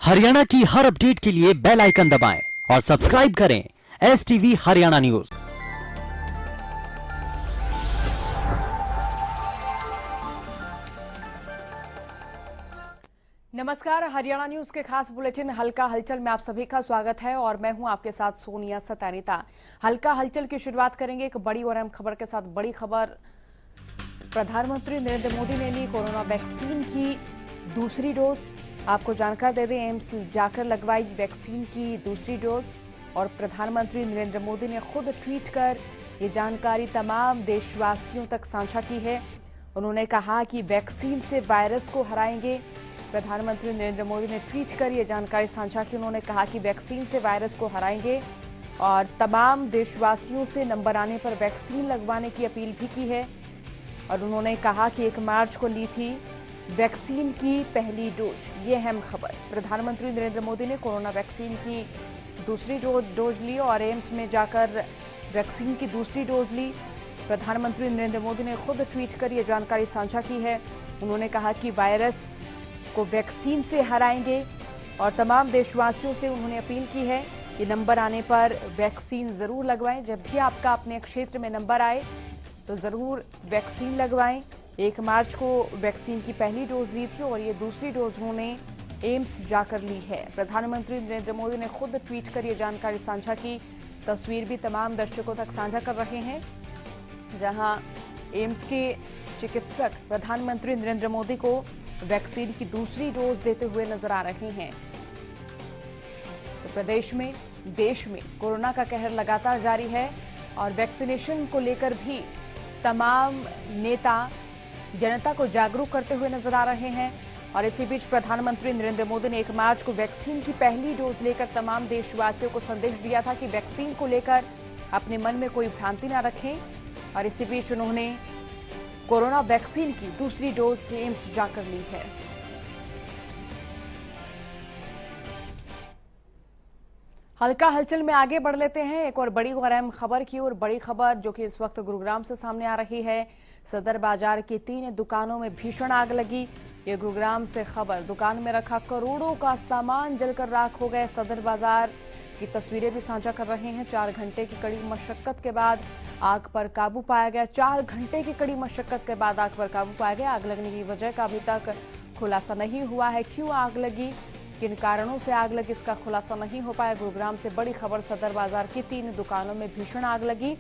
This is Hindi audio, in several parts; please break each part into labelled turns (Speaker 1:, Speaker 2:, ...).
Speaker 1: हरियाणा की हर अपडेट के लिए बेल आइकन दबाएं और सब्सक्राइब करें STV हरियाणा न्यूज।
Speaker 2: नमस्कार, हरियाणा न्यूज के खास बुलेटिन हल्का हलचल में आप सभी का स्वागत है और मैं हूं आपके साथ सोनिया सतानीता। हल्का हलचल की शुरुआत करेंगे एक बड़ी और अहम खबर के साथ। बड़ी खबर, प्रधानमंत्री नरेंद्र मोदी ने ली कोरोना वैक्सीन की दूसरी डोज। आपको जानकारी दे दें, एम्स जाकर लगवाई वैक्सीन की दूसरी डोज और प्रधानमंत्री नरेंद्र मोदी ने खुद ट्वीट कर ये जानकारी तमाम देशवासियों तक साझा की है। उन्होंने कहा कि वैक्सीन से वायरस को हराएंगे। प्रधानमंत्री नरेंद्र मोदी ने ट्वीट कर ये जानकारी साझा की। उन्होंने कहा कि वैक्सीन से वायरस को हराएंगे और तमाम देशवासियों से नंबर आने पर वैक्सीन लगवाने की अपील भी की है। और उन्होंने कहा कि 1 मार्च को ली थी वैक्सीन की पहली डोज। ये अहम खबर, प्रधानमंत्री नरेंद्र मोदी ने कोरोना वैक्सीन की दूसरी डोज ली और एम्स में जाकर वैक्सीन की दूसरी डोज ली। प्रधानमंत्री नरेंद्र मोदी ने खुद ट्वीट कर ये जानकारी साझा की है। उन्होंने कहा कि वायरस को वैक्सीन से हराएंगे और तमाम देशवासियों से उन्होंने अपील की है कि नंबर आने पर वैक्सीन जरूर लगवाएं। जब भी आपका अपने क्षेत्र में नंबर आए तो जरूर वैक्सीन लगवाएं। 1 मार्च को वैक्सीन की पहली डोज ली थी और ये दूसरी डोज उन्होंने एम्स जाकर ली है। प्रधानमंत्री नरेंद्र मोदी ने खुद ट्वीट कर ये जानकारी साझा की। तस्वीर भी तमाम दर्शकों तक साझा कर रहे हैं, जहां एम्स के चिकित्सक प्रधानमंत्री नरेंद्र मोदी को वैक्सीन की दूसरी डोज देते हुए नजर आ रहे हैं। तो प्रदेश में, देश में कोरोना का कहर लगातार जारी है और वैक्सीनेशन को लेकर भी तमाम नेता जनता को जागरूक करते हुए नजर आ रहे हैं। और इसी बीच प्रधानमंत्री नरेंद्र मोदी ने 1 मार्च को वैक्सीन की पहली डोज लेकर तमाम देशवासियों को संदेश दिया था कि वैक्सीन को लेकर अपने मन में कोई भ्रांति न रखें। और इसी बीच उन्होंने कोरोना वैक्सीन की दूसरी डोज एम्स जाकर ली है। हल्का हलचल में आगे बढ़ लेते हैं एक और बड़ी और अहम खबर की ओर। बड़ी खबर जो कि इस वक्त गुरुग्राम से सामने आ रही है। सदर बाजार की 3 दुकानों में भीषण आग लगी। ये गुरुग्राम से खबर। दुकान में रखा करोड़ों का सामान जलकर राख हो गए। सदर बाजार की तस्वीरें भी साझा कर रहे हैं। 4 घंटे की कड़ी मशक्कत के बाद आग पर काबू पाया गया। 4 घंटे की कड़ी मशक्कत के बाद आग पर काबू पाया गया। आग लगने की वजह का अभी तक खुलासा नहीं हुआ है। क्यों आग लगी, किन कारणों से आग लगी, इसका खुलासा नहीं हो पाया। गुरुग्राम से बड़ी खबर, सदर बाजार की 3 दुकानों में भीषण आग लगी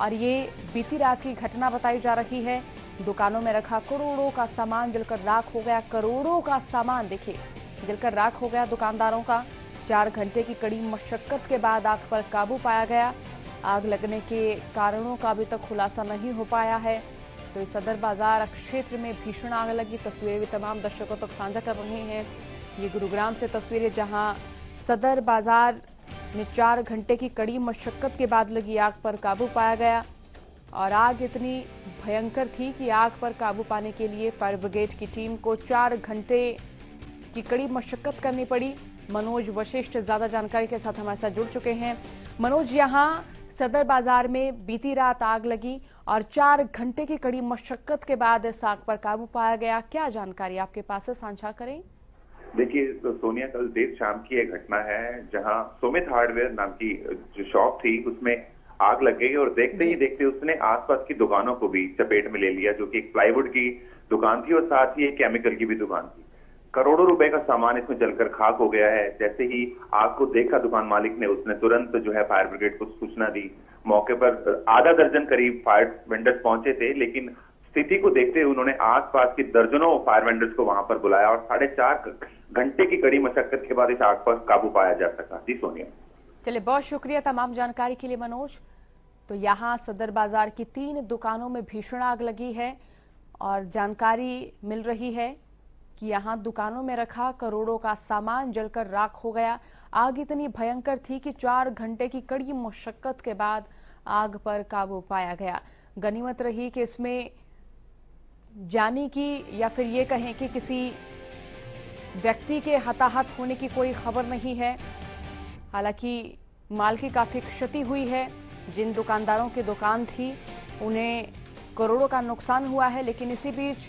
Speaker 2: और ये बीती रात की घटना बताई जा रही है। दुकानों में रखा करोड़ों का सामान जलकर राख हो गया। करोड़ों का सामान देखिए जलकर राख हो गया दुकानदारों का। 4 घंटे की कड़ी मशक्कत के बाद आग पर काबू पाया गया। आग लगने के कारणों का अभी तक खुलासा नहीं हो पाया है। तो इस सदर बाजार क्षेत्र में भीषण आग लगी। तस्वीरें भी तमाम दर्शकों तक साझा कर रहे हैं। ये गुरुग्राम से तस्वीरें, जहां सदर बाजार में 4 घंटे की कड़ी मशक्कत के बाद लगी आग पर काबू पाया गया। और आग इतनी भयंकर थी कि आग पर काबू पाने के लिए फायर ब्रिगेड की टीम को 4 घंटे की कड़ी मशक्कत करनी पड़ी। मनोज वशिष्ठ ज्यादा जानकारी के साथ हमारे साथ जुड़ चुके हैं। मनोज, यहाँ सदर बाजार में बीती रात आग लगी और 4 घंटे की कड़ी मशक्कत के बाद इस आग पर काबू पाया गया। क्या जानकारी आपके पास है, साझा करें।
Speaker 3: देखिए तो सोनिया, कल देर शाम की एक घटना है जहां सुमित हार्डवेयर नाम की जो शॉप थी उसमें आग लग गई और देखते ही देखते उसने आसपास की दुकानों को भी चपेट में ले लिया, जो कि एक प्लाईवुड की दुकान थी और साथ ही एक केमिकल की भी दुकान थी। करोड़ों रुपए का सामान इसमें जलकर खाक हो गया है। जैसे ही आग को देखा दुकान मालिक ने, उसने तुरंत जो है फायर ब्रिगेड को सूचना दी। मौके पर आधा दर्जन करीब फायर वेंडर्स पहुंचे थे, लेकिन स्थिति को देखते हुए उन्होंने आसपास की दर्जनों फायर वेंडर्स को वहां पर बुलाया और 4.5 घंटे की कड़ी मशक्कत के बाद इस आग पर काबू पाया जा सका। जी सोनिया।
Speaker 2: चलिए, बहुत शुक्रिया तमाम जानकारी के लिए मनोज। तो यहाँ सदर बाजार की 3 दुकानों में भीषण आग लगी है और जानकारी मिल रही है कि यहाँ दुकानों में रखा करोड़ों का सामान जलकर राख हो गया। आग इतनी भयंकर थी कि 4 घंटे की कड़ी मशक्कत के बाद आग पर काबू पाया गया। गनीमत रही कि इसमें जानी की या फिर ये कहें कि किसी व्यक्ति के हताहत होने की कोई खबर नहीं है। हालांकि माल की काफी क्षति हुई है। जिन दुकानदारों की दुकान थी उन्हें करोड़ों का नुकसान हुआ है, लेकिन इसी बीच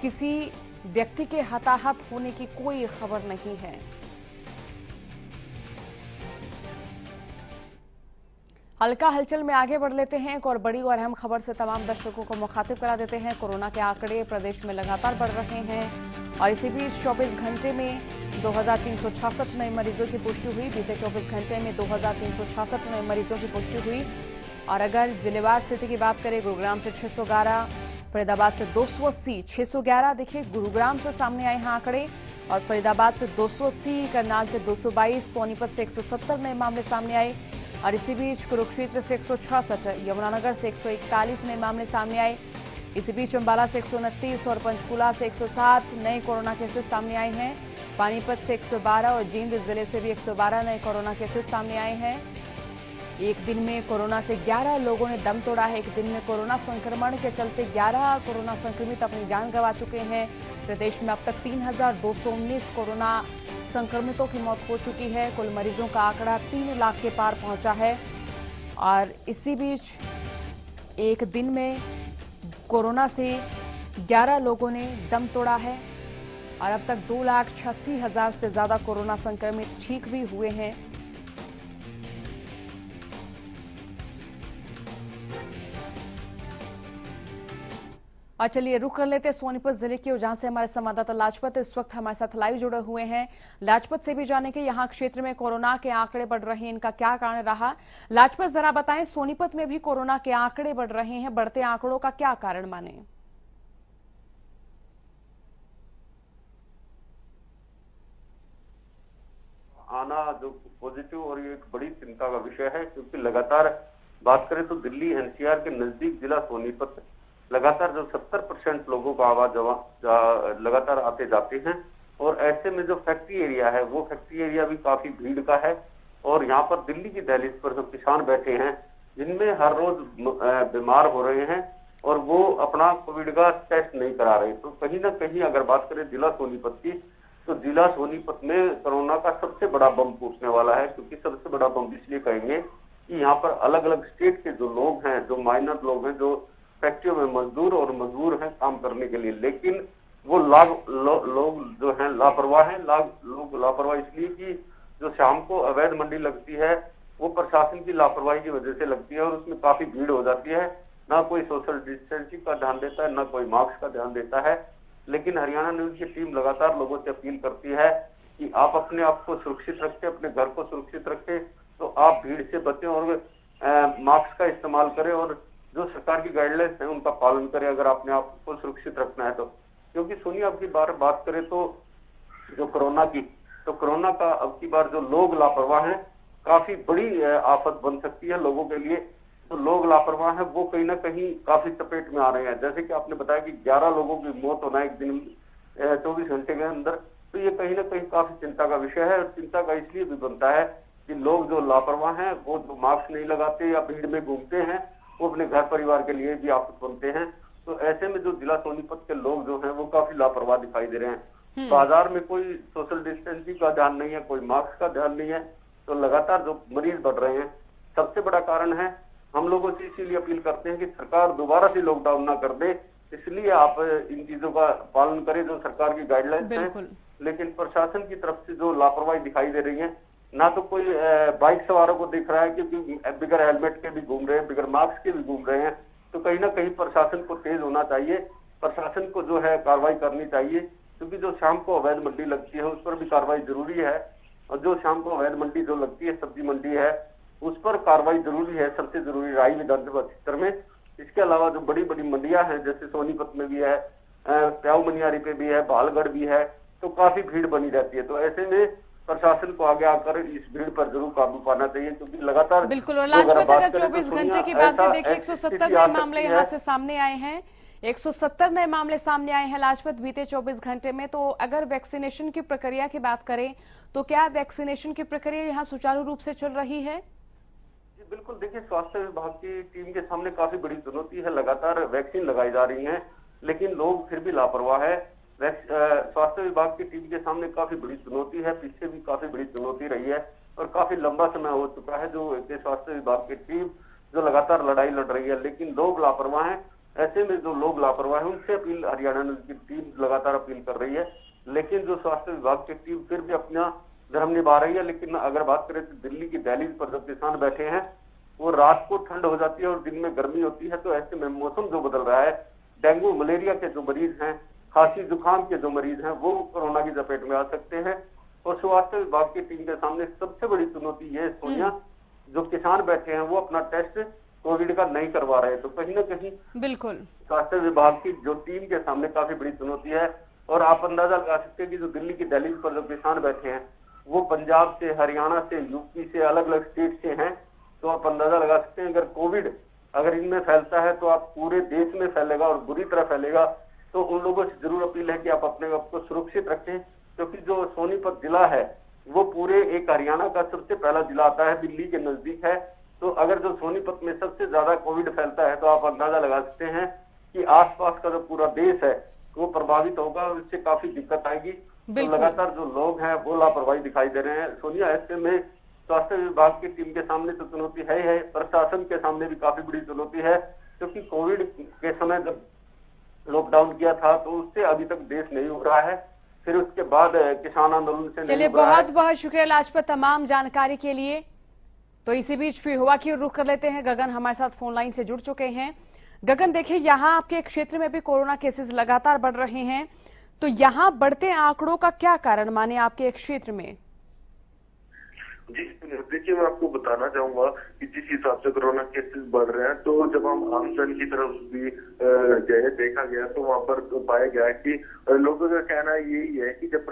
Speaker 2: किसी व्यक्ति के हताहत होने की कोई खबर नहीं है। हल्का हलचल में आगे बढ़ लेते हैं। एक और बड़ी और अहम खबर से तमाम दर्शकों को मुखातिब करा देते हैं। कोरोना के आंकड़े प्रदेश में लगातार बढ़ रहे हैं और इसी बीच 24 घंटे में 2366 नए मरीजों की पुष्टि हुई। बीते 24 घंटे में 2366 नए मरीजों की पुष्टि हुई। और अगर जिलेवार स्थिति की बात करें, गुरुग्राम से 611, फरीदाबाद से 280, 611 देखिए गुरुग्राम से सामने आए हैं आंकड़े, और फरीदाबाद से 280, करनाल से 222, सोनीपत से 170 नए मामले सामने आए। और इसी बीच कुरुक्षेत्र से 166, यमुनानगर से 141 नए मामले सामने आए। इसी बीच अंबाला से 129 और पंचकुला से 107 नए कोरोना केसेस सामने आए हैं। पानीपत से 112 और जींद जिले से भी 112 नए कोरोना केसेस सामने आए हैं। एक दिन में कोरोना से 11 लोगों ने दम तोड़ा है। एक दिन में कोरोना संक्रमण के चलते 11 कोरोना संक्रमित अपनी जान गंवा चुके हैं। प्रदेश में अब तक 3219 कोरोना संक्रमितों की मौत हो चुकी है। कुल मरीजों का आंकड़ा 3 लाख के पार पहुंचा है। और इसी बीच एक दिन में कोरोना से 11 लोगों ने दम तोड़ा है और अब तक 2,86,000 से ज्यादा कोरोना संक्रमित ठीक भी हुए हैं। और चलिए रुक कर लेते हैं सोनीपत जिले की, और जहां से हमारे संवाददाता लाजपत इस वक्त हमारे साथ लाइव जुड़े हुए हैं। लाजपत से भी जाने के यहाँ क्षेत्र में कोरोना के आंकड़े बढ़ रहे हैं, इनका क्या कारण रहा। लाजपत जरा बताएं, सोनीपत में भी कोरोना के आंकड़े बढ़ रहे हैं, बढ़ते आंकड़ों का क्या कारण माने।
Speaker 4: आना जो पॉजिटिव और ये एक बड़ी चिंता का विषय है, क्योंकि लगातार बात करें तो दिल्ली एनसीआर के नजदीक जिला सोनीपत लगातार जो 70% लोगों का आवाज लगातार आते जाते हैं। और ऐसे में जो फैक्ट्री एरिया है वो फैक्ट्री एरिया भी काफी भीड़ का है। और यहाँ पर दिल्ली की दहलीज पर जो किसान बैठे हैं, जिनमें हर रोज बीमार हो रहे हैं और वो अपना कोविड का टेस्ट नहीं करा रहे, तो कहीं ना कहीं अगर बात करें जिला सोनीपत की, तो जिला सोनीपत में कोरोना का सबसे बड़ा बम फूटने वाला है। क्योंकि सबसे बड़ा बम इसलिए कहेंगे कि यहाँ पर अलग अलग स्टेट के जो लोग हैं, जो माइनर लोग हैं, जो फैक्ट्रियों में मजदूर और मजदूर हैं काम करने के लिए, लेकिन वो लोग जो हैं लापरवाह हैं। लोग लापरवाह इसलिए कि जो शाम को अवैध मंडी लगती है वो प्रशासन की लापरवाही की वजह से लगती है और उसमें काफी भीड़ हो जाती है। ना कोई सोशल डिस्टेंसिंग का ध्यान देता है, ना कोई मास्क का ध्यान देता है। लेकिन हरियाणा न्यूज की टीम लगातार लोगों से अपील करती है कि आप अपने आप को सुरक्षित रखें, अपने घर को सुरक्षित रखें, तो आप भीड़ से बचें और मास्क का इस्तेमाल करें और जो सरकार की गाइडलाइंस है उनका पालन करें अगर आपने आप को सुरक्षित रखना है तो। क्योंकि सुनिए, अब की बात करें तो जो कोरोना की, तो कोरोना का अब की बार जो लोग लापरवाह हैं काफी बड़ी आफत बन सकती है लोगों के लिए। तो लोग लापरवाह हैं वो कहीं ना कहीं काफी चपेट में आ रहे हैं। जैसे कि आपने बताया कि 11 लोगों की मौत होना एक दिन 24 घंटे के अंदर, तो ये कहीं ना कहीं काफी चिंता का विषय है। और चिंता का इसलिए भी बनता है कि लोग जो लापरवाह हैं, वो जो मास्क नहीं लगाते या भीड़ में घूमते हैं, वो अपने घर परिवार के लिए भी आफत बनते हैं। तो ऐसे में जो जिला सोनीपत के लोग जो हैं वो काफी लापरवाह दिखाई दे रहे हैं। बाजार में कोई सोशल डिस्टेंसिंग का ध्यान नहीं है, कोई मास्क का ध्यान नहीं है, तो लगातार जो मरीज बढ़ रहे हैं सबसे बड़ा कारण है। हम लोगों से इसीलिए अपील करते हैं कि सरकार दोबारा से लॉकडाउन ना कर दे, इसलिए आप इन चीजों का पालन करें जो सरकार की गाइडलाइंस है। लेकिन प्रशासन की तरफ से जो लापरवाही दिखाई दे रही है, ना तो कोई बाइक सवारों को दिख रहा है क्योंकि बिगर हेलमेट के भी घूम रहे हैं, बिगर मास्क के भी घूम रहे हैं। तो कहीं ना कहीं प्रशासन को तेज होना चाहिए, प्रशासन को जो है कार्रवाई करनी चाहिए। क्योंकि जो शाम को अवैध मंडी लगती है उस पर भी कार्रवाई जरूरी है, और जो शाम को अवैध मंडी जो लगती है, सब्जी मंडी है, उस पर कार्रवाई जरूरी है। सबसे जरूरी राई विधानसभा क्षेत्र में। इसके अलावा जो बड़ी बड़ी मंडियां हैं, जैसे सोनीपत में भी है, प्याऊ मनियारी पे भी है, भालगढ़ भी है, तो काफी भीड़ बनी रहती है। तो ऐसे में प्रशासन को आगे आकर इस भीड़ पर जरूर काबू पाना चाहिए, क्योंकि लगातार
Speaker 2: बिल्कुल। और लाजपत अगर 24 घंटे की बात करें, देखिए 170 नए मामले यहाँ से सामने आए हैं। 170 नए मामले सामने आए हैं लाजपत बीते 24 घंटे में। तो अगर वैक्सीनेशन की प्रक्रिया की बात करें तो क्या वैक्सीनेशन की प्रक्रिया यहाँ सुचारू रूप से चल रही है?
Speaker 4: बिल्कुल, देखिए स्वास्थ्य विभाग की टीम के सामने काफी बड़ी चुनौती है। लगातार वैक्सीन लगाई जा रही है, लेकिन लोग फिर भी लापरवाह है। स्वास्थ्य विभाग की टीम के सामने काफी बड़ी चुनौती है, पीछे भी काफी बड़ी चुनौती रही है और काफी लंबा समय हो चुका है जो स्वास्थ्य विभाग की टीम जो लगातार लड़ाई लड़ रही है, लेकिन लोग लापरवाह हैं। ऐसे में जो लोग लापरवाह हैं उनसे अपील हरियाणा की टीम लगातार अपील कर रही है, लेकिन जो स्वास्थ्य विभाग की टीम फिर भी अपना धर्म निभा रही है। लेकिन अगर बात करें तो दिल्ली की दहलीज पर जो किसान बैठे हैं वो रात को ठंड हो जाती है और दिन में गर्मी होती है। तो ऐसे में मौसम जो बदल रहा है, डेंगू मलेरिया के जो मरीज हैं, खांसी जुकाम के जो मरीज हैं, वो कोरोना की चपेट में आ सकते हैं। और स्वास्थ्य विभाग की टीम के सामने सबसे बड़ी चुनौती ये है सोनिया, जो किसान बैठे हैं वो अपना टेस्ट कोविड का नहीं करवा रहे। तो कहीं ना कहीं
Speaker 2: बिल्कुल
Speaker 4: स्वास्थ्य विभाग की जो टीम के सामने काफी बड़ी चुनौती है। और आप अंदाजा लगा सकते हैं कि जो दिल्ली की दहलीज पर जो किसान बैठे हैं वो पंजाब से, हरियाणा से, यूपी से, अलग अलग स्टेट से हैं। तो आप अंदाजा लगा सकते हैं अगर कोविड अगर इनमें फैलता है तो आप पूरे देश में फैलेगा और बुरी तरह फैलेगा। तो उन लोगों से जरूर अपील है कि आप अपने आप को सुरक्षित रखें, क्योंकि जो सोनीपत जिला है वो पूरे एक हरियाणा का सबसे पहला जिला आता है, दिल्ली के नजदीक है। तो अगर जो सोनीपत में सबसे ज्यादा कोविड फैलता है तो आप अंदाजा लगा सकते हैं कि आसपास का जो पूरा देश है वो प्रभावित होगा और इससे काफी दिक्कत आएगी। तो लगातार जो लोग हैं वो लापरवाही दिखाई दे रहे हैं। सोनिया, ऐसे में स्वास्थ्य विभाग की टीम के सामने तो चुनौती है, प्रशासन के सामने भी काफी बड़ी चुनौती है, क्योंकि कोविड के समय जब लॉकडाउन किया था तो उससे अभी तक देश नहीं हो रहा है। फिर उसके बाद किसान आंदोलन से
Speaker 2: चलिए, बहुत बहुत शुक्रिया लाजपत तमाम जानकारी के लिए। तो इसी बीच फिर हुआ की रुख कर लेते हैं। गगन हमारे साथ फोन लाइन से जुड़ चुके हैं। गगन, देखिए यहाँ आपके क्षेत्र में भी कोरोना केसेस लगातार बढ़ रहे हैं, तो यहाँ बढ़ते आंकड़ों का क्या कारण माने आपके क्षेत्र में?
Speaker 5: जी देखिए, मैं आपको बताना चाहूंगा कि जिस हिसाब से कोरोना केसेस बढ़ रहे हैं, तो जब हम आमजन की तरफ भी गए, देखा गया तो वहां पर पाया गया कि लोगों का कहना यही है कि जब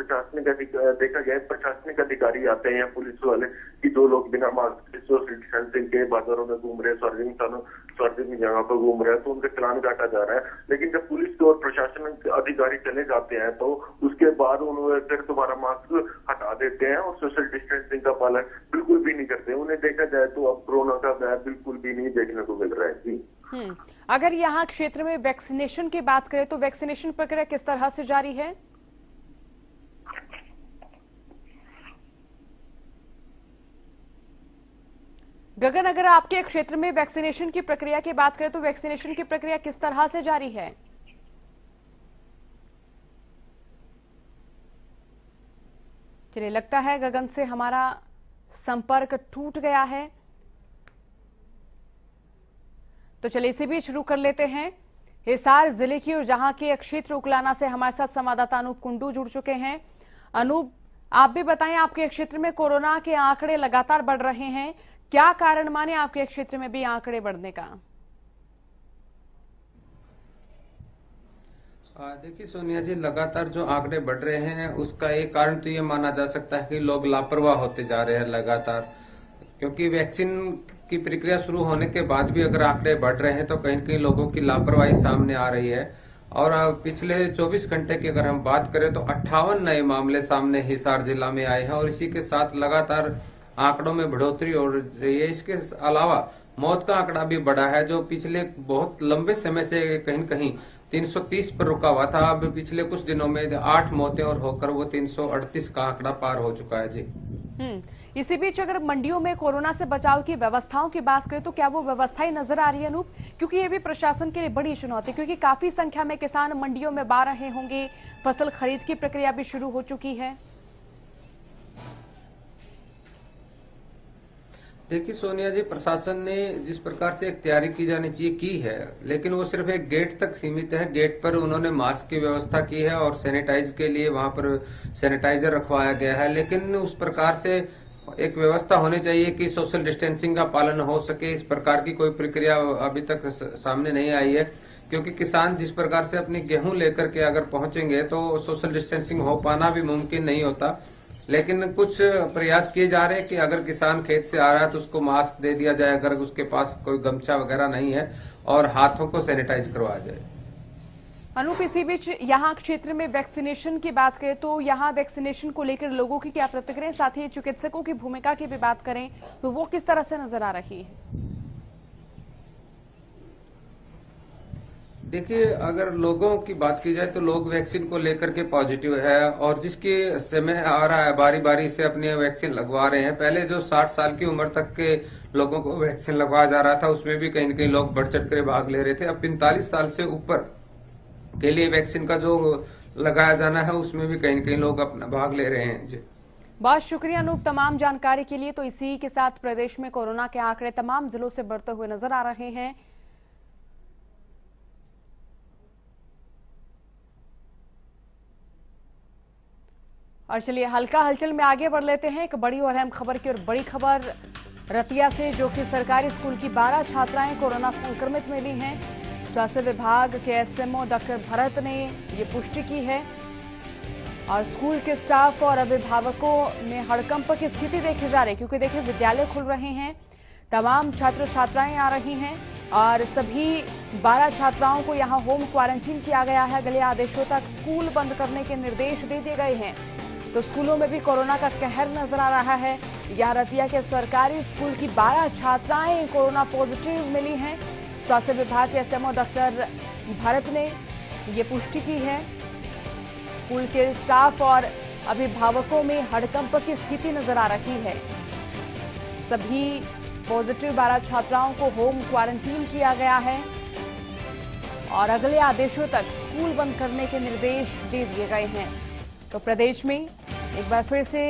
Speaker 5: देखा गया प्रशासनिक अधिकारी आते हैं या पुलिस वाले कि जो लोग बिना मास्क सोशल डिस्टेंसिंग के बाजारों में घूम रहे हैं, सार्वजनिक जगह पर घूम रहे हैं, तो उनका चालान काटा जा रहा है। लेकिन जब पुलिस और प्रशासनिक अधिकारी चले जाते हैं तो उसके बाद उन्होंने फिर दोबारा मास्क हटा देते हैं और सोशल डिस्टेंसिंग का पालन बिल्कुल भी नहीं करते। उन्हें देखा जाए तो अब कोरोना का भय बिल्कुल भी नहीं देखने को मिल रहा है। जी,
Speaker 2: अगर यहाँ क्षेत्र में वैक्सीनेशन की बात करें तो वैक्सीनेशन प्रक्रिया किस तरह से जारी है? गगन, अगर आपके क्षेत्र में वैक्सीनेशन की प्रक्रिया की बात करें तो वैक्सीनेशन की प्रक्रिया किस तरह से जारी है? चलिए, लगता है गगन से हमारा संपर्क टूट गया है। तो चलिए इसी बीच शुरू कर लेते हैं हिसार जिले की और जहां के क्षेत्र उकलाना से हमारे साथ संवाददाता अनूप कुंडू जुड़ चुके हैं। अनूप, आप भी बताएं, आपके क्षेत्र में कोरोना के आंकड़े लगातार बढ़ रहे हैं, क्या कारण माने आपके क्षेत्र में भी आंकड़े बढ़ने का?
Speaker 6: देखिए सोनिया जी, लगातार जो आंकड़े बढ़ रहे हैं उसका एक कारण तो ये माना जा सकता है कि लोग लापरवाह होते जा रहे हैं लगातार, क्योंकि वैक्सीन की प्रक्रिया शुरू होने के बाद भी अगर आंकड़े बढ़ रहे हैं तो कहीं न कहीं लोगों की लापरवाही सामने आ रही है। और पिछले 24 घंटे की अगर हम बात करें तो 58 नए मामले सामने हिसार जिला में आए हैं और इसी के साथ लगातार आंकड़ों में बढ़ोतरी हो रही है। इसके अलावा मौत का आंकड़ा भी बढ़ा है, जो पिछले बहुत लंबे समय से कहीं न कहीं 330 पर रुका हुआ था। अब पिछले कुछ दिनों में 8 मौतें और होकर वो 338 का आंकड़ा पार हो चुका है। जी,
Speaker 2: इसी बीच अगर मंडियों में कोरोना से बचाव की व्यवस्थाओं की बात करें तो क्या वो व्यवस्थाएं नजर आ रही है अनूप? क्योंकि ये भी प्रशासन के लिए बड़ी चुनौती, क्योंकि काफी संख्या में किसान मंडियों में आ रहे होंगे, फसल खरीद की प्रक्रिया भी शुरू हो चुकी है।
Speaker 6: देखिए सोनिया जी, प्रशासन ने जिस प्रकार से एक तैयारी की जानी चाहिए की है, लेकिन वो सिर्फ एक गेट तक सीमित है। गेट पर उन्होंने मास्क की व्यवस्था की है और सैनिटाइज के लिए वहां पर सैनिटाइजर रखवाया गया है, लेकिन उस प्रकार से एक व्यवस्था होनी चाहिए कि सोशल डिस्टेंसिंग का पालन हो सके। इस प्रकार की कोई प्रक्रिया अभी तक सामने नहीं आई है, क्योंकि किसान जिस प्रकार से अपनी गेहूं लेकर के अगर पहुंचेंगे तो सोशल डिस्टेंसिंग हो पाना भी मुमकिन नहीं होता। लेकिन कुछ प्रयास किए जा रहे हैं कि अगर किसान खेत से आ रहा है तो उसको मास्क दे दिया जाए, अगर उसके पास कोई गमछा वगैरह नहीं है, और हाथों को सैनिटाइज करवाया जाए।
Speaker 2: अनूप, इसी बीच यहाँ क्षेत्र में वैक्सीनेशन की बात करें तो यहाँ वैक्सीनेशन को लेकर लोगों की क्या प्रतिक्रिया, साथ ही चिकित्सकों की भूमिका की भी बात करें तो वो किस तरह से नजर आ रही है?
Speaker 6: देखिए, अगर लोगों की बात की जाए तो लोग वैक्सीन को लेकर के पॉजिटिव है और जिसके समय आ रहा है बारी बारी से अपनी वैक्सीन लगवा रहे हैं। पहले जो 60 साल की उम्र तक के लोगों को वैक्सीन लगवाया जा रहा था उसमें भी कहीं न कहीं लोग बढ़ चढ़ कर भाग ले रहे थे। अब 45 साल से ऊपर के लिए वैक्सीन का जो लगाया जाना है उसमें भी कहीं न कहीं लोग अपना भाग ले रहे हैं। जी,
Speaker 2: बहुत शुक्रिया अनूप तमाम जानकारी के लिए। तो इसी के साथ प्रदेश में कोरोना के आंकड़े तमाम जिलों से बढ़ते हुए नजर आ रहे हैं। और चलिए हल्का हलचल में आगे बढ़ लेते हैं एक बड़ी और अहम खबर की। और बड़ी खबर रतिया से, जो कि सरकारी स्कूल की 12 छात्राएं कोरोना संक्रमित मिली हैं। स्वास्थ्य विभाग के एसएमओ डॉक्टर भरत ने ये पुष्टि की है और स्कूल के स्टाफ और अभिभावकों में हड़कंप की स्थिति देखी जा रही है, क्योंकि देखिए विद्यालय खुल रहे हैं, तमाम छात्र छात्राएं आ रही हैं और सभी 12 छात्राओं को यहां होम क्वारंटीन किया गया है। अगले आदेशों तक स्कूल बंद करने के निर्देश दे दिए गए हैं। तो स्कूलों में भी कोरोना का कहर नजर आ रहा है। यहां रतिया के सरकारी स्कूल की 12 छात्राएं कोरोना पॉजिटिव मिली हैं। स्वास्थ्य विभाग के एसएमओ डॉक्टर भरत ने ये पुष्टि की है। स्कूल के स्टाफ और अभिभावकों में हड़कंप की स्थिति नजर आ रही है। सभी पॉजिटिव 12 छात्राओं को होम क्वारंटीन किया गया है और अगले आदेशों तक स्कूल बंद करने के निर्देश दे दिए गए हैं। तो प्रदेश में एक बार फिर से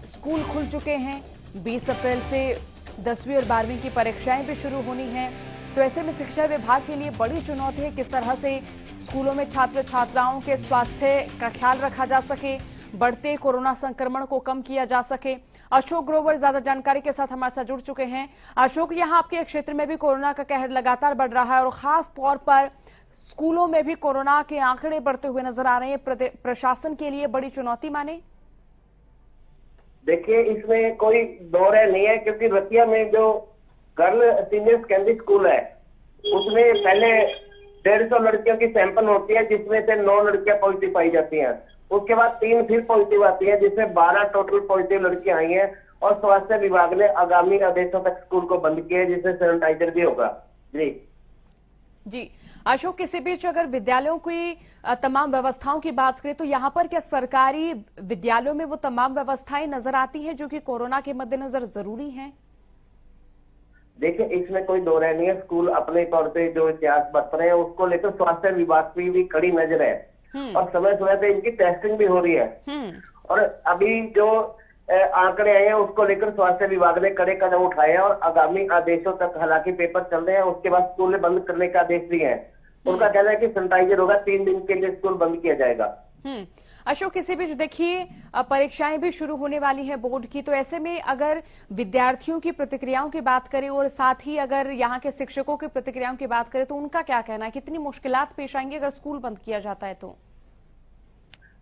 Speaker 2: स्कूल खुल चुके हैं। 20 अप्रैल से 10वीं और 12वीं की परीक्षाएं भी शुरू होनी हैं। तो ऐसे में शिक्षा विभाग के लिए बड़ी चुनौती है किस तरह से स्कूलों में छात्र छात्राओं के स्वास्थ्य का ख्याल रखा जा सके, बढ़ते कोरोना संक्रमण को कम किया जा सके। अशोक ग्रोवर ज्यादा जानकारी के साथ हमारे साथ जुड़ चुके हैं। अशोक, यहाँ आपके क्षेत्र में भी कोरोना का कहर लगातार बढ़ रहा है और खास तौर पर स्कूलों में भी कोरोना के आंकड़े बढ़ते हुए नजर आ रहे हैं। प्रशासन के लिए बड़ी चुनौती माने?
Speaker 7: देखिए, इसमें कोई दो राय नहीं है, क्योंकि रतिया में जो गर्ल सीनियर सेकेंडरी स्कूल है उसमें पहले 150 लड़कियों की सैंपल होती है, जिसमें से 9 लड़कियां पॉजिटिव पाई जाती हैं। उसके बाद 3 फिर पॉजिटिव आती है, जिसमें 12 टोटल पॉजिटिव लड़कियां आई हैं। और स्वास्थ्य विभाग ने आगामी आदेशों तक स्कूल को बंद किया है, जिससे सैनिटाइजर भी होगा।
Speaker 2: जी अशोक, इसी बीच अगर विद्यालयों की तमाम व्यवस्थाओं की बात करें तो यहाँ पर क्या सरकारी विद्यालयों में वो तमाम व्यवस्थाएं नजर आती हैं जो कि कोरोना के मद्देनजर जरूरी हैं?
Speaker 7: देखिए, इसमें कोई दो राय नहीं है। स्कूल अपने तौर पे जो इतिहास बरत रहे हैं उसको लेकर स्वास्थ्य विभाग की भी कड़ी नजर है और समय समय पे इनकी टेस्टिंग भी हो रही है। और अभी जो आंकड़े आए हैं उसको लेकर स्वास्थ्य विभाग ने कड़े कदम उठाए हैं और आगामी आदेशों तक, हालांकि पेपर चल रहे हैं, उसके बाद स्कूल बंद करने का आदेश दिए हैं। उनका कहना है कि सैनिटाइजर होगा, 3 दिन के लिए स्कूल बंद किया जाएगा।
Speaker 2: अशोक, इसी बीच देखिए परीक्षाएं भी शुरू होने वाली हैं बोर्ड की। तो ऐसे में अगर विद्यार्थियों की प्रतिक्रियाओं की बात करें और साथ ही अगर यहाँ के शिक्षकों की प्रतिक्रियाओं की बात करें तो उनका क्या कहना है? कितनी मुश्किलात पेश आएंगी अगर स्कूल बंद किया जाता है तो?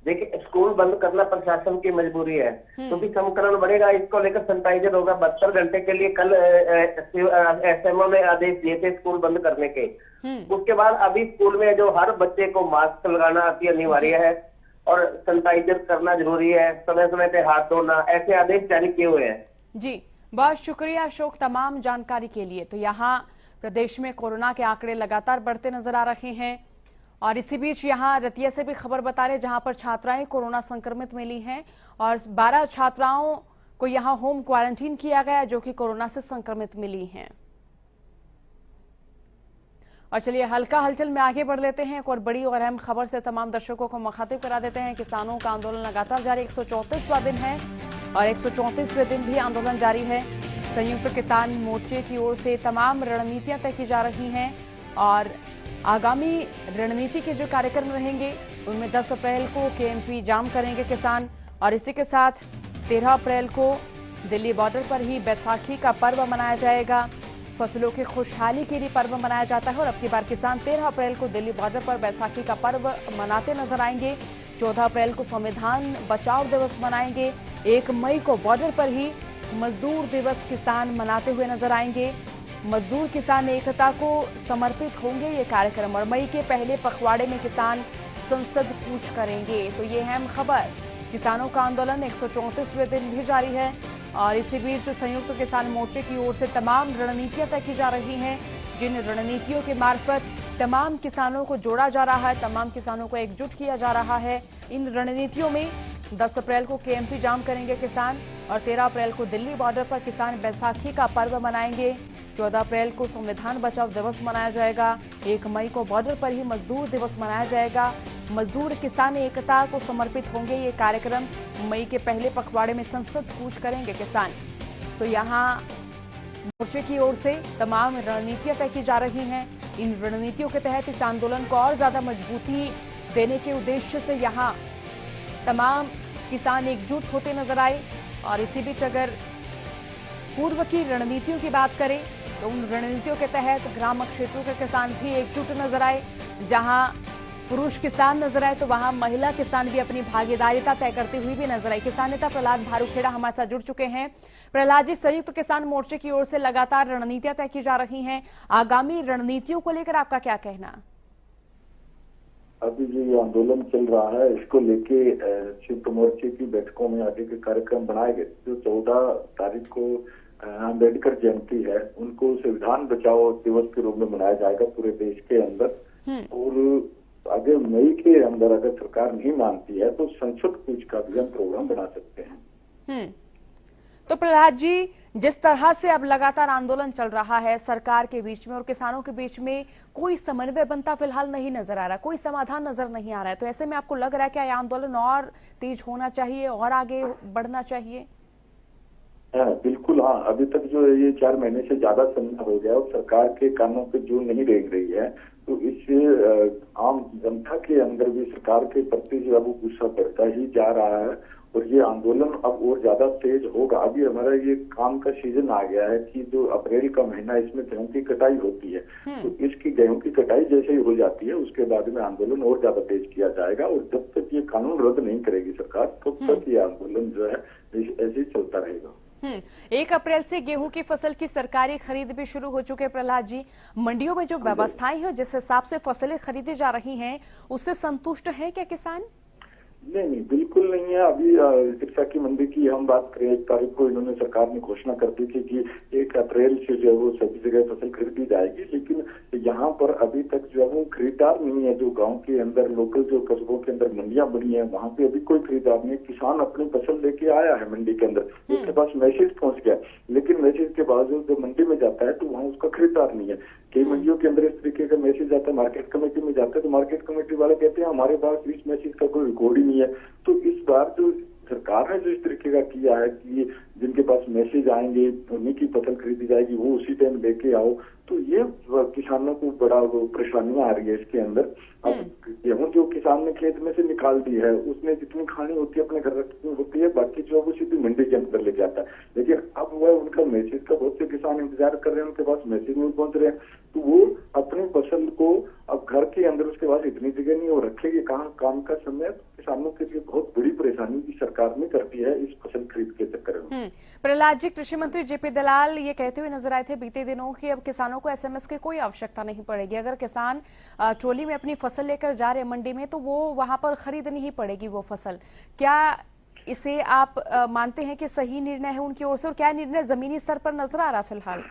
Speaker 7: देखिए, स्कूल बंद करना प्रशासन की मजबूरी है, क्योंकि संक्रमण बढ़ेगा। इसको लेकर सैनिटाइजर होगा। 72 घंटे के लिए कल एसएमओ ने आदेश दिए थे स्कूल बंद करने के। उसके बाद अभी स्कूल में जो हर बच्चे को मास्क लगाना अति अनिवार्य है और सैनिटाइजर करना जरूरी है, समय समय पे हाथ धोना, ऐसे आदेश जारी किए हुए हैं।
Speaker 2: जी बहुत शुक्रिया अशोक तमाम जानकारी के लिए। तो यहाँ प्रदेश में कोरोना के आंकड़े लगातार बढ़ते नजर आ रहे हैं और इसी बीच यहाँ रतिया से भी खबर बता रहे जहां पर छात्राएं कोरोना संक्रमित मिली हैं और 12 छात्राओं को यहां होम क्वारंटीन किया गया जो कि कोरोना से संक्रमित मिली हैं। और चलिए हल्का हलचल में आगे बढ़ लेते हैं। एक और बड़ी और अहम खबर से तमाम दर्शकों को मुखातिब करा देते हैं। किसानों का आंदोलन लगातार जारी, 134वां दिन है और 134वें दिन भी आंदोलन जारी है। संयुक्त किसान मोर्चे की ओर से तमाम रणनीतियां तय की जा रही हैं और आगामी रणनीति के जो कार्यक्रम रहेंगे उनमें 10 अप्रैल को केएमपी जाम करेंगे किसान और इसी के साथ 13 अप्रैल को दिल्ली बॉर्डर पर ही बैसाखी का पर्व मनाया जाएगा। फसलों की खुशहाली के लिए पर्व मनाया जाता है और अब की बार किसान 13 अप्रैल को दिल्ली बॉर्डर पर बैसाखी का पर्व मनाते नजर आएंगे। 14 अप्रैल को संविधान बचाओ दिवस मनाएंगे। 1 मई को बॉर्डर पर ही मजदूर दिवस किसान मनाते हुए नजर आएंगे। मजदूर किसान एकता को समर्पित होंगे ये कार्यक्रम और मई के पहले पखवाड़े में किसान संसद कूच करेंगे। तो ये अहम खबर, किसानों का आंदोलन 134वें दिन भी जारी है और इसी बीच संयुक्त किसान मोर्चे की ओर से तमाम रणनीतियां तय की जा रही हैं, जिन रणनीतियों के मार्फत तमाम किसानों को जोड़ा जा रहा है, तमाम किसानों को एकजुट किया जा रहा है। इन रणनीतियों में 10 अप्रैल को केएमपी जाम करेंगे किसान और 13 अप्रैल को दिल्ली बॉर्डर पर किसान बैसाखी का पर्व मनाएंगे। 14 अप्रैल को संविधान बचाओ दिवस मनाया जाएगा। 1 मई को बॉर्डर पर ही मजदूर दिवस मनाया जाएगा। मजदूर किसान एकता को समर्पित होंगे ये कार्यक्रम। मई के पहले पखवाड़े में संसद कूच करेंगे किसान। तो यहाँ मोर्चे की ओर से तमाम रणनीतियां तय की जा रही हैं। इन रणनीतियों के तहत इस आंदोलन को और ज्यादा मजबूती देने के उद्देश्य से यहाँ तमाम किसान एकजुट होते नजर आए। और इसी बीच अगर पूर्व की रणनीतियों की बात करें तो उन रणनीतियों के तहत ग्राम क्षेत्रों के किसान भी एकजुट नजर आए। जहां पुरुष किसान नजर आए तो वहां महिला किसान भी अपनी भागीदारिता तय करती हुई भी नजर आई। किसान नेता प्रहलाद भारूखेड़ा हमारे साथ जुड़ चुके हैं। प्रहलाद जी, संयुक्त किसान मोर्चे की ओर से लगातार रणनीतियां तय की जा रही हैं। आगामी रणनीतियों को लेकर आपका क्या कहना?
Speaker 8: अभी जो ये आंदोलन चल रहा है इसको लेके संयुक्त मोर्चे की बैठकों में आगे के कार्यक्रम बनाए गए। जो 14 तारीख को अम्बेडकर जयंती है उनको संविधान बचाओ दिवस के रूप में मनाया जाएगा पूरे देश के अंदर। और अगर मई के अंदर अगर सरकार नहीं मानती है तो संसद कूच का भी हम प्रोग्राम बना सकते हैं।
Speaker 2: तो प्रहलाद जी, जिस तरह से अब लगातार आंदोलन चल रहा है सरकार के बीच में और किसानों के बीच में कोई समन्वय बनता फिलहाल नहीं नजर आ रहा, कोई समाधान नजर नहीं आ रहा है, तो ऐसे में आपको लग रहा है कि यह आंदोलन और तेज होना चाहिए और आगे बढ़ना चाहिए?
Speaker 8: बिल्कुल हाँ। अभी तक जो ये 4 महीने से ज्यादा समय हो गया और सरकार के कानों पे जो नहीं रेंग रही है तो इससे आम जनता के अंदर भी सरकार के प्रति जो है वो गुस्सा बढ़ता ही जा रहा है। और ये आंदोलन अब और ज्यादा तेज होगा। अभी हमारा ये काम का सीजन आ गया है कि जो अप्रैल का महीना इसमें गेहूं की कटाई होती है। तो इसकी गेहूं की कटाई जैसे ही हो जाती है उसके बाद में आंदोलन और ज्यादा तेज किया जाएगा। और जब तक ये कानून रद्द नहीं करेगी सरकार तब तक ये आंदोलन जो है ऐसे ही चलता रहेगा।
Speaker 2: 1 अप्रैल से गेहूं की फसल की सरकारी खरीद भी शुरू हो चुके हैं। प्रहलाद जी, मंडियों में जो व्यवस्थाएं हैं जिस हिसाब से फसलें खरीदी जा रही हैं उससे संतुष्ट हैं क्या किसान?
Speaker 8: नहीं, बिल्कुल नहीं है। अभी सिरसा की मंडी की हम बात करें, 1 तारीख को इन्होंने सरकार ने घोषणा कर दी थी कि 1 अप्रैल से जो है वो सभी जगह फसल खरीदी जाएगी। लेकिन यहाँ पर अभी तक जो है वो खरीदार नहीं है। जो गांव के अंदर लोकल जो कस्बों के अंदर मंडियां बनी है वहाँ पे अभी कोई खरीदार नहीं। किसान अपनी फसल लेके आया है मंडी के अंदर, उसके पास मैसेज पहुंच गया, लेकिन मैसेज के बावजूद जब मंडी में जाता है तो वहाँ उसका खरीदार नहीं है। कई मंडियों के अंदर इस तरीके का मैसेज आता है, मार्केट कमेटी में जाता है तो मार्केट कमेटी वाले कहते हैं हमारे पास इस मैसेज का कोई रिकॉर्ड ही नहीं है। तो इस बार जो सरकार ने जो इस तरीके का किया है कि जिनके पास मैसेज आएंगे उन्हीं की फसल खरीदी जाएगी, वो उसी टाइम लेके आओ, तो ये किसानों को बड़ा परेशानियां आ रही है इसके अंदर। अब गेहूं जो किसान ने खेत में से निकाल दी है उसने जितनी खानी होती है अपने घर रखनी होती है, बाकी जो वो सीधी मंडी के अंदर लेके आता है। लेकिन अब वह उनका मैसेज का बहुत से किसान इंतजार कर रहे हैं, उनके पास मैसेज नहीं पहुंच रहे हैं, तो वो अपनी फसल को अब घर के अंदर उसके पास इतनी जगह नहीं हो रखेगी कहाँ। काम का समय किसानों के लिए बहुत बड़ी परेशानी की सरकार ने करती है इस फसल खरीद के चक्कर में।
Speaker 2: प्रहलाद जी, कृषि मंत्री जेपी दलाल ये कहते हुए नजर आए थे बीते दिनों कि अब किसानों को एसएमएस की कोई आवश्यकता नहीं पड़ेगी। अगर किसान ट्रॉली में अपनी फसल लेकर जा रहे हैं मंडी में तो वो वहां पर खरीदनी ही पड़ेगी वो फसल। क्या इसे आप मानते हैं कि सही निर्णय है उनकी ओर से, और क्या निर्णय जमीनी स्तर पर नजर आ रहा फिलहाल?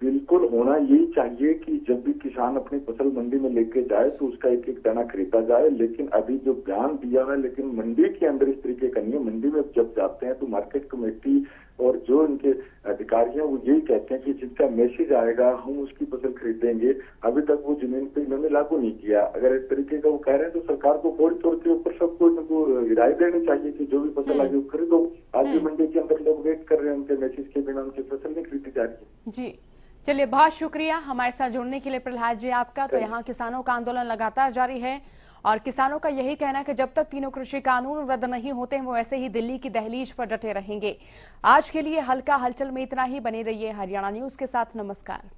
Speaker 8: बिल्कुल होना यही चाहिए कि जब भी किसान अपनी फसल मंडी में लेके जाए तो उसका एक एक दाना खरीदा जाए। लेकिन अभी जो बयान दिया है लेकिन मंडी के अंदर इस तरीके का नहीं है। मंडी में जब जाते हैं तो मार्केट कमेटी और जो इनके अधिकारी हैं वो यही कहते हैं कि जिसका मैसेज आएगा हम उसकी फसल खरीदेंगे। अभी तक वो जमीन पे इन्होंने लागू नहीं किया। अगर इस तरीके का वो कह रहे हैं तो सरकार को फौरी तौर के ऊपर सबको इनको राय देनी चाहिए कि जो भी फसल आगे वो खरीदो। आज भी मंडी के अंदर लोग वेट कर रहे हैं, उनके मैसेज के बिना उनकी फसल नहीं खरीदी जा रही है।
Speaker 2: जी चलिए, बहुत शुक्रिया हमारे साथ जुड़ने के लिए प्रहलाद जी आपका। तो यहाँ किसानों का आंदोलन लगातार जारी है और किसानों का यही कहना है कि जब तक तीनों कृषि कानून रद्द नहीं होते वो ऐसे ही दिल्ली की दहलीज पर डटे रहेंगे। आज के लिए हल्का हलचल में इतना ही। बने रहिए हरियाणा न्यूज के साथ। नमस्कार।